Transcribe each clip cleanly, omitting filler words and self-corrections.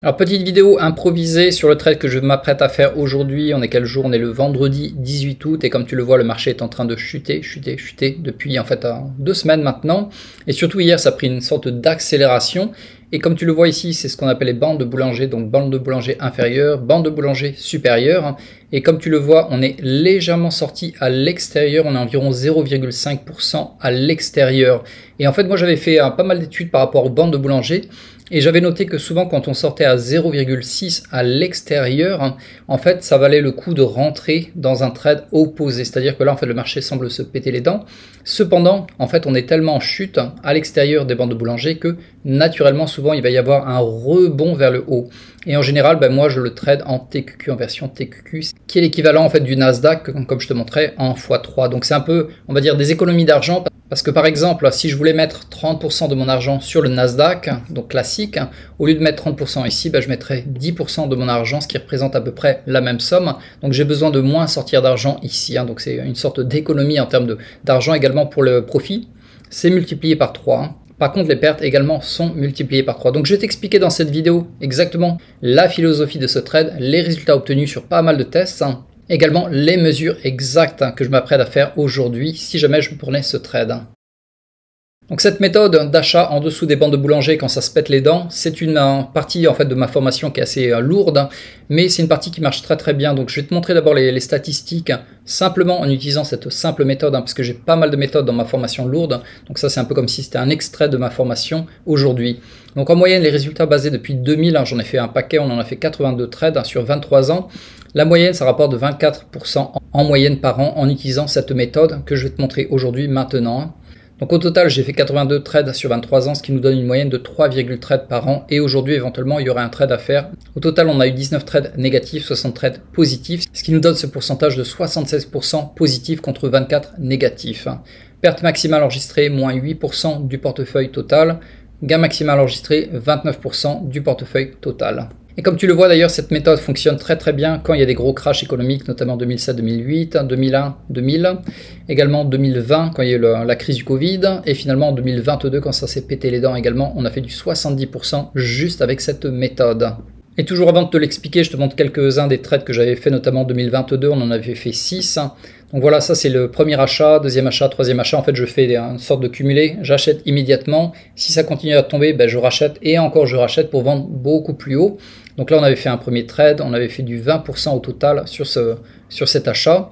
Alors petite vidéo improvisée sur le trade que je m'apprête à faire aujourd'hui. On est quel jour? On est le vendredi 18 août et comme tu le vois, le marché est en train de chuter depuis en fait 2 semaines maintenant. Et surtout hier, ça a pris une sorte d'accélération. Et comme tu le vois ici, c'est ce qu'on appelle les bandes de Bollinger, donc bande de Bollinger inférieure, bande de Bollinger supérieure. Et comme tu le vois, on est légèrement sorti à l'extérieur, on est environ 0,5% à l'extérieur. Et en fait, moi j'avais fait pas mal d'études par rapport aux bandes de Bollinger. Et j'avais noté que souvent quand on sortait à 0,6 à l'extérieur, en fait ça valait le coup de rentrer dans un trade opposé. C'est-à-dire que là en fait le marché semble se péter les dents. Cependant, en fait on est tellement en chute à l'extérieur des bandes de Bollinger que naturellement souvent il va y avoir un rebond vers le haut. Et en général, moi je le trade en TQQ, en version TQQ, qui est l'équivalent en fait du Nasdaq, comme je te montrais, en x3. Donc c'est un peu, on va dire, des économies d'argent. Parce que par exemple, si je voulais mettre 30% de mon argent sur le Nasdaq, donc classique, au lieu de mettre 30% ici, je mettrais 10% de mon argent, ce qui représente à peu près la même somme. Donc j'ai besoin de moins sortir d'argent ici. Donc c'est une sorte d'économie en termes d'argent également pour le profit. C'est multiplié par 3. Par contre, les pertes également sont multipliées par 3. Donc je vais t'expliquer dans cette vidéo exactement la philosophie de ce trade, les résultats obtenus sur pas mal de tests. Également les mesures exactes que je m'apprête à faire aujourd'hui si jamais je prenais ce trade. Donc cette méthode d'achat en dessous des bandes de Bollinger quand ça se pète les dents, c'est une partie en fait de ma formation qui est assez lourde, mais c'est une partie qui marche très bien. Donc je vais te montrer d'abord les statistiques simplement en utilisant cette simple méthode, parce que j'ai pas mal de méthodes dans ma formation lourde. Donc ça c'est un peu comme si c'était un extrait de ma formation aujourd'hui. Donc en moyenne les résultats basés depuis 2000, j'en ai fait un paquet, on en a fait 82 trades sur 23 ans. La moyenne, ça rapporte de 24% en moyenne par an en utilisant cette méthode que je vais te montrer aujourd'hui maintenant. Donc au total, j'ai fait 82 trades sur 23 ans, ce qui nous donne une moyenne de 3,3 trades par an. Et aujourd'hui, éventuellement, il y aurait un trade à faire. Au total, on a eu 19 trades négatifs, 60 trades positifs, ce qui nous donne ce pourcentage de 76% positif contre 24 négatifs. Perte maximale enregistrée, moins 8% du portefeuille total. Gain maximal enregistré, 29% du portefeuille total. Et comme tu le vois d'ailleurs, cette méthode fonctionne très bien quand il y a des gros crashs économiques, notamment 2007-2008, 2001-2000, également 2020 quand il y a eu la crise du Covid, et finalement en 2022 quand ça s'est pété les dents également, on a fait du 70% juste avec cette méthode. Et toujours avant de te l'expliquer, je te montre quelques-uns des trades que j'avais fait, notamment en 2022, on en avait fait 6. Donc voilà, ça c'est le premier achat, deuxième achat, troisième achat. En fait, je fais une sorte de cumulé, j'achète immédiatement. Si ça continue à tomber, je rachète et encore je rachète pour vendre beaucoup plus haut. Donc là, on avait fait un premier trade, on avait fait du 20% au total sur cet achat.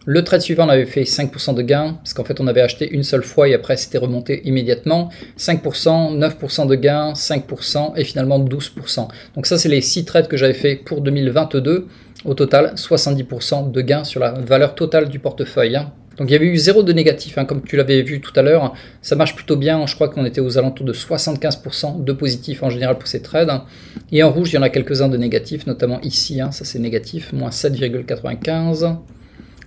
Le trade suivant, on avait fait 5% de gain, parce qu'en fait, on avait acheté une seule fois et après, c'était remonté immédiatement. 5%, 9% de gain, 5% et finalement 12%. Donc ça, c'est les 6 trades que j'avais fait pour 2022. Au total, 70% de gain sur la valeur totale du portefeuille. Donc il y avait eu 0 de négatif, comme tu l'avais vu tout à l'heure. Ça marche plutôt bien, je crois qu'on était aux alentours de 75% de positif en général pour ces trades. Et en rouge, il y en a quelques-uns de négatifs, notamment ici, ça c'est négatif, moins 7,95.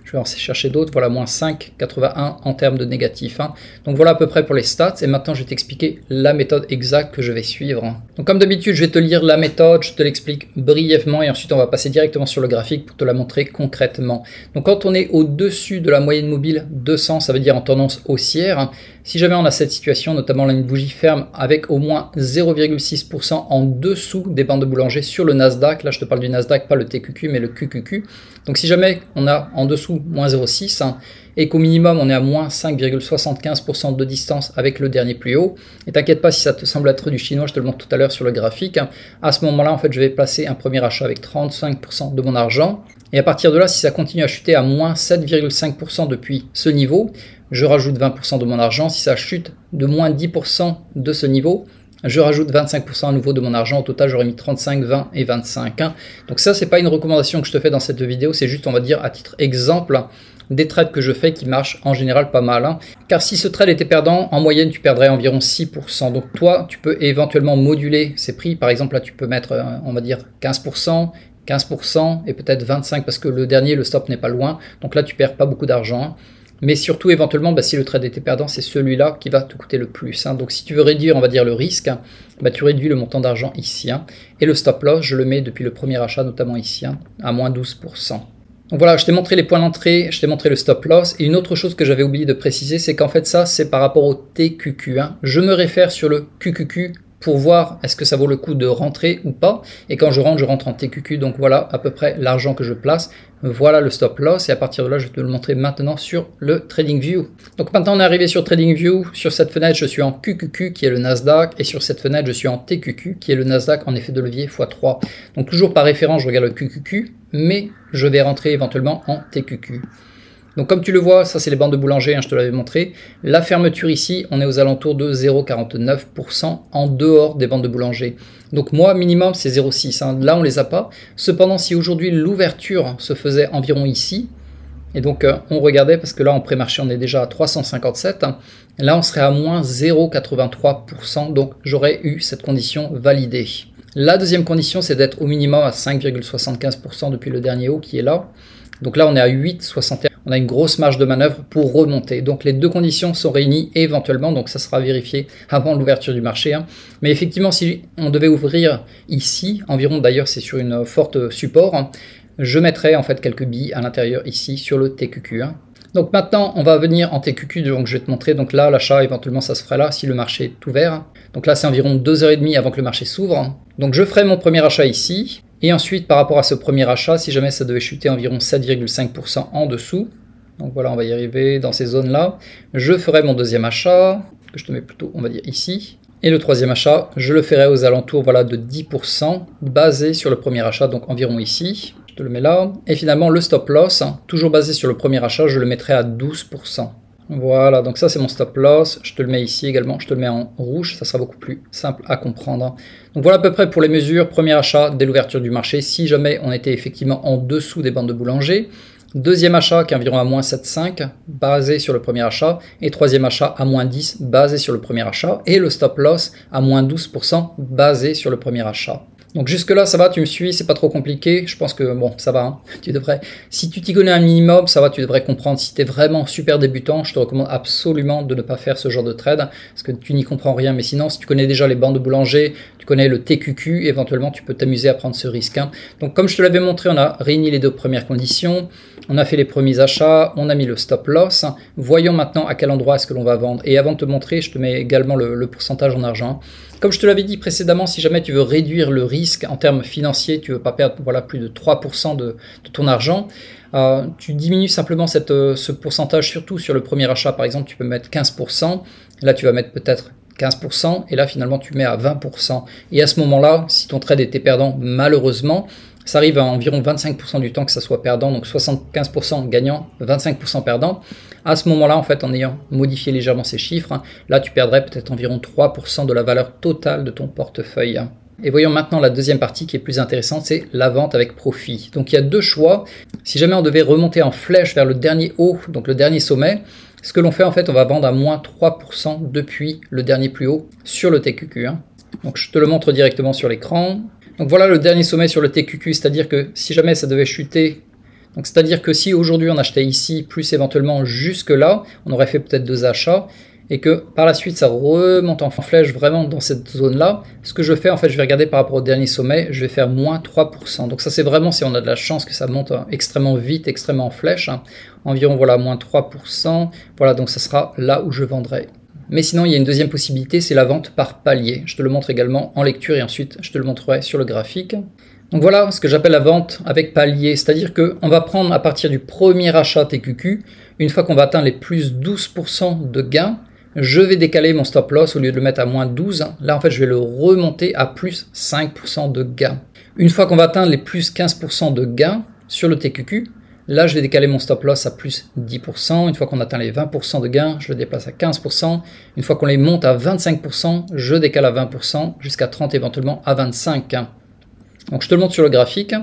Je vais en chercher d'autres, voilà, moins 5,81 en termes de négatif. Donc voilà à peu près pour les stats, et maintenant je vais t'expliquer la méthode exacte que je vais suivre. Donc comme d'habitude, je vais te lire la méthode, je te l'explique brièvement, et ensuite on va passer directement sur le graphique pour te la montrer concrètement. Donc quand on est au-dessus de la moyenne mobile 200, ça veut dire en tendance haussière. Si jamais on a cette situation, notamment là une bougie ferme avec au moins 0,6% en dessous des bandes de Bollinger sur le Nasdaq, là je te parle du Nasdaq, pas le TQQ mais le QQQ. Donc si jamais on a en dessous moins 0,6 et qu'au minimum on est à moins 5,75% de distance avec le dernier plus haut, et t'inquiète pas si ça te semble être du chinois, je te le montre tout à l'heure sur le graphique, à ce moment là en fait je vais placer un premier achat avec 35% de mon argent, et à partir de là si ça continue à chuter à moins 7,5% depuis ce niveau, je rajoute 20% de mon argent. Si ça chute de moins 10% de ce niveau, je rajoute 25% à nouveau de mon argent. Au total, j'aurais mis 35, 20 et 25. Donc ça, c'est pas une recommandation que je te fais dans cette vidéo, c'est juste, on va dire, à titre exemple, des trades que je fais qui marchent en général pas mal. Car si ce trade était perdant, en moyenne, tu perdrais environ 6%. Donc toi, tu peux éventuellement moduler ces prix. Par exemple, là, tu peux mettre, on va dire, 15%, 15% et peut-être 25% parce que le dernier, le stop n'est pas loin. Donc là, tu perds pas beaucoup d'argent. Mais surtout, éventuellement, si le trade était perdant, c'est celui-là qui va te coûter le plus. Donc si tu veux réduire, on va dire, le risque, tu réduis le montant d'argent ici. Et le stop loss, je le mets depuis le premier achat, notamment ici, à moins 12%. Donc voilà, je t'ai montré les points d'entrée, je t'ai montré le stop loss. Et une autre chose que j'avais oublié de préciser, c'est qu'en fait ça, c'est par rapport au TQQ. Je me réfère sur le QQQ pour voir est-ce que ça vaut le coup de rentrer ou pas. Et quand je rentre en TQQ, donc voilà à peu près l'argent que je place. Voilà le stop loss et à partir de là, je vais te le montrer maintenant sur le TradingView. Donc maintenant, on est arrivé sur TradingView. Sur cette fenêtre, je suis en QQQ qui est le Nasdaq et sur cette fenêtre, je suis en TQQ qui est le Nasdaq en effet de levier x3. Donc toujours par référence, je regarde le QQQ, mais je vais rentrer éventuellement en TQQ. Donc comme tu le vois, ça c'est les bandes de boulanger, hein, je te l'avais montré. La fermeture ici, on est aux alentours de 0,49% en dehors des bandes de boulanger. Donc moi, minimum, c'est 0,6. Hein. Là, on les a pas. Cependant, si aujourd'hui l'ouverture se faisait environ ici, et donc on regardait, parce que là, en pré-marché, on est déjà à 357. Hein, là, on serait à moins 0,83%. Donc j'aurais eu cette condition validée. La deuxième condition, c'est d'être au minimum à 5,75% depuis le dernier haut qui est là. Donc là, on est à 8,61. On a une grosse marge de manœuvre pour remonter. Donc les deux conditions sont réunies éventuellement, donc ça sera vérifié avant l'ouverture du marché. Hein. Mais effectivement, si on devait ouvrir ici, environ d'ailleurs c'est sur une forte support, hein, je mettrais en fait quelques billes à l'intérieur ici sur le TQQ. Hein. Donc maintenant, on va venir en TQQ, donc je vais te montrer. Donc là, l'achat, éventuellement, ça se ferait là si le marché est ouvert. Donc là, c'est environ 2h30 avant que le marché s'ouvre. Donc je ferai mon premier achat ici. Et ensuite, par rapport à ce premier achat, si jamais ça devait chuter environ 7,5% en dessous, donc voilà, on va y arriver dans ces zones-là, je ferai mon deuxième achat, que je te mets plutôt, on va dire ici. Et le troisième achat, je le ferai aux alentours voilà, de 10% basé sur le premier achat, donc environ ici. Je te le mets là. Et finalement, le stop loss, hein, toujours basé sur le premier achat, je le mettrai à 12%. Voilà, donc ça c'est mon stop loss, je te le mets ici également, je te le mets en rouge, ça sera beaucoup plus simple à comprendre. Donc voilà à peu près pour les mesures, premier achat dès l'ouverture du marché, si jamais on était effectivement en dessous des bandes de boulanger. Deuxième achat qui est environ à moins 7,5 basé sur le premier achat, et troisième achat à moins 10 basé sur le premier achat, et le stop loss à moins 12% basé sur le premier achat. Donc jusque là ça va, tu me suis, c'est pas trop compliqué, je pense que bon ça va, hein. Tu devrais, si tu t'y connais un minimum, ça va, tu devrais comprendre. Si tu es vraiment super débutant, je te recommande absolument de ne pas faire ce genre de trade, parce que tu n'y comprends rien, mais sinon si tu connais déjà les bandes de boulanger, tu connais le TQQ, éventuellement tu peux t'amuser à prendre ce risque. Hein. Donc comme je te l'avais montré, on a réuni les deux premières conditions, on a fait les premiers achats, on a mis le stop loss, voyons maintenant à quel endroit est-ce que l'on va vendre. Et avant de te montrer, je te mets également le pourcentage en argent. Comme je te l'avais dit précédemment, si jamais tu veux réduire le risque en termes financiers, tu ne veux pas perdre voilà, plus de 3% de ton argent, tu diminues simplement ce pourcentage, surtout sur le premier achat. Par exemple, tu peux mettre 15%, là tu vas mettre peut-être 15%, et là finalement tu mets à 20%. Et à ce moment-là, si ton trade était perdant, malheureusement, ça arrive à environ 25% du temps que ça soit perdant, donc 75% gagnant, 25% perdant. À ce moment-là, en fait, en ayant modifié légèrement ces chiffres, hein, là tu perdrais peut-être environ 3% de la valeur totale de ton portefeuille. Et voyons maintenant la deuxième partie qui est plus intéressante, c'est la vente avec profit. Donc il y a deux choix. Si jamais on devait remonter en flèche vers le dernier haut, donc le dernier sommet, ce que l'on fait en fait, on va vendre à moins 3% depuis le dernier plus haut sur le TQQ. Hein. Donc je te le montre directement sur l'écran. Donc voilà le dernier sommet sur le TQQ, c'est-à-dire que si jamais ça devait chuter, donc c'est-à-dire que si aujourd'hui on achetait ici, plus éventuellement jusque là, on aurait fait peut-être deux achats, et que par la suite ça remonte en flèche vraiment dans cette zone-là, ce que je fais en fait, je vais regarder par rapport au dernier sommet, je vais faire moins 3%. Donc ça c'est vraiment si on a de la chance que ça monte extrêmement vite, extrêmement en flèche, hein. Environ voilà moins 3%, voilà donc ça sera là où je vendrai. Mais sinon, il y a une deuxième possibilité, c'est la vente par palier. Je te le montre également en lecture et ensuite je te le montrerai sur le graphique. Donc voilà ce que j'appelle la vente avec palier, c'est-à-dire qu'on va prendre à partir du premier achat TQQ, une fois qu'on va atteindre les plus 12% de gains, je vais décaler mon stop loss au lieu de le mettre à moins 12. Là, en fait, je vais le remonter à plus 5% de gains. Une fois qu'on va atteindre les plus 15% de gains sur le TQQ, là, je vais décaler mon stop loss à plus 10%. Une fois qu'on atteint les 20% de gains, je le déplace à 15%. Une fois qu'on les monte à 25%, je décale à 20%, jusqu'à 30 éventuellement à 25%. Donc je te le montre sur le graphique.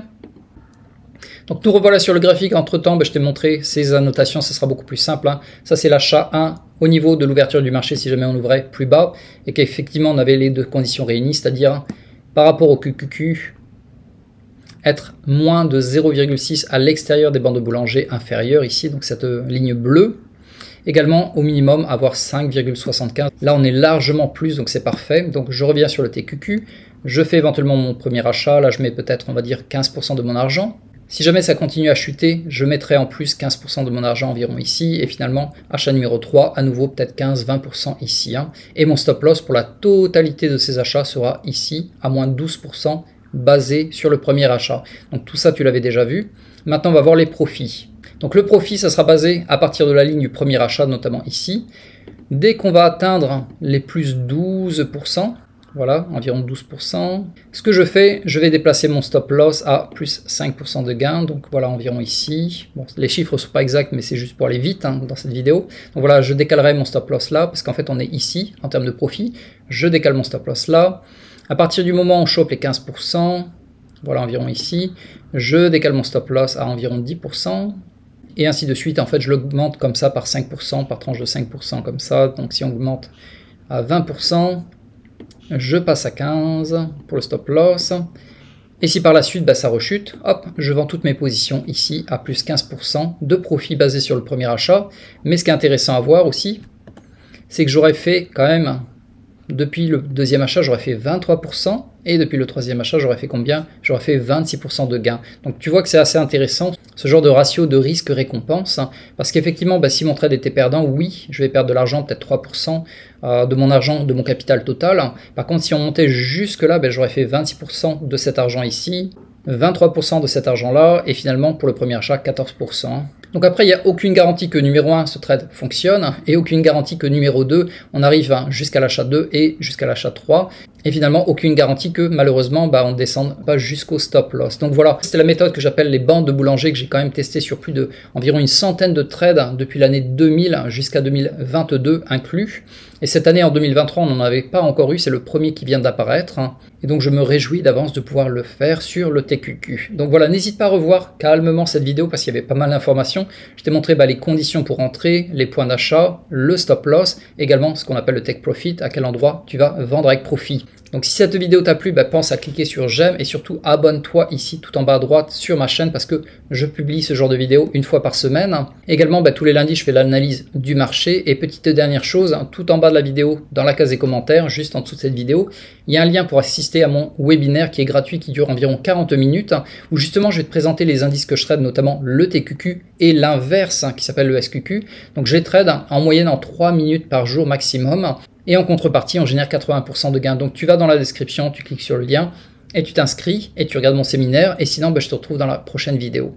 Donc nous revoilà sur le graphique. Entre temps, je t'ai montré ces annotations, ça sera beaucoup plus simple. Hein. Ça c'est l'achat 1 au niveau de l'ouverture du marché si jamais on ouvrait plus bas et qu'effectivement on avait les deux conditions réunies, c'est-à-dire par rapport au QQQ, être moins de 0,6 à l'extérieur des bandes de boulanger inférieures ici, donc cette ligne bleue. Également au minimum avoir 5,75. Là on est largement plus, donc c'est parfait. Donc je reviens sur le TQQ, je fais éventuellement mon premier achat, là je mets peut-être on va dire 15% de mon argent. Si jamais ça continue à chuter, je mettrai en plus 15% de mon argent environ ici, et finalement, achat numéro 3, à nouveau peut-être 15-20% ici. Et mon stop loss pour la totalité de ces achats sera ici, à moins 12%, basé sur le premier achat. Donc tout ça, tu l'avais déjà vu. Maintenant, on va voir les profits. Donc le profit, ça sera basé à partir de la ligne du premier achat, notamment ici. Dès qu'on va atteindre les plus 12%, voilà, environ 12%. Ce que je fais, je vais déplacer mon stop loss à plus 5% de gain. Donc voilà, environ ici. Bon, les chiffres ne sont pas exacts, mais c'est juste pour aller vite dans cette vidéo. Donc voilà, je décalerai mon stop loss là, parce qu'en fait, on est ici en termes de profit. Je décale mon stop loss là. À partir du moment où on chope les 15%, voilà, environ ici, je décale mon stop loss à environ 10%. Et ainsi de suite. En fait, je l'augmente comme ça par 5%, par tranche de 5% comme ça. Donc si on augmente à 20%, je passe à 15 pour le stop loss. Et si par la suite ça rechute, hop, je vends toutes mes positions ici à plus 15% de profit basé sur le premier achat. Mais ce qui est intéressant à voir aussi, c'est que j'aurais fait quand même, depuis le deuxième achat, j'aurais fait 23%. Et depuis le troisième achat, j'aurais fait combien? J'aurais fait 26% de gain. Donc tu vois que c'est assez intéressant, ce genre de ratio de risque-récompense. Parce qu'effectivement, si mon trade était perdant, oui, je vais perdre de l'argent, peut-être 3% de mon argent, de mon capital total. Par contre, si on montait jusque là, j'aurais fait 26% de cet argent ici, 23% de cet argent-là, et finalement, pour le premier achat, 14%. Donc après, il n'y a aucune garantie que numéro 1, ce trade fonctionne, et aucune garantie que numéro 2, on arrive jusqu'à l'achat 2 et jusqu'à l'achat 3. Et finalement, aucune garantie que malheureusement, on ne descende pas jusqu'au stop loss. Donc voilà, c'est la méthode que j'appelle les bandes de boulanger que j'ai quand même testé sur plus de environ une centaine de trades depuis l'année 2000 jusqu'à 2022 inclus. Et cette année, en 2023, on n'en avait pas encore eu, c'est le premier qui vient d'apparaître. Et donc je me réjouis d'avance de pouvoir le faire sur le TQQ. Donc voilà, n'hésite pas à revoir calmement cette vidéo parce qu'il y avait pas mal d'informations. Je t'ai montré les conditions pour entrer, les points d'achat, le stop loss, également ce qu'on appelle le take profit, à quel endroit tu vas vendre avec profit. Donc si cette vidéo t'a plu, pense à cliquer sur j'aime et surtout abonne-toi ici tout en bas à droite sur ma chaîne parce que je publie ce genre de vidéos une fois par semaine. Également, tous les lundis, je fais l'analyse du marché. Et petite dernière chose, tout en bas de la vidéo, dans la case des commentaires, juste en dessous de cette vidéo, il y a un lien pour assister à mon webinaire qui est gratuit, qui dure environ 40 minutes, où justement je vais te présenter les indices que je trade, notamment le TQQ et l'inverse qui s'appelle le SQQ. Donc je les trade en moyenne en 3 minutes par jour maximum. Et en contrepartie, on génère 80% de gains. Donc tu vas dans la description, tu cliques sur le lien et tu t'inscris et tu regardes mon séminaire. Et sinon, je te retrouve dans la prochaine vidéo.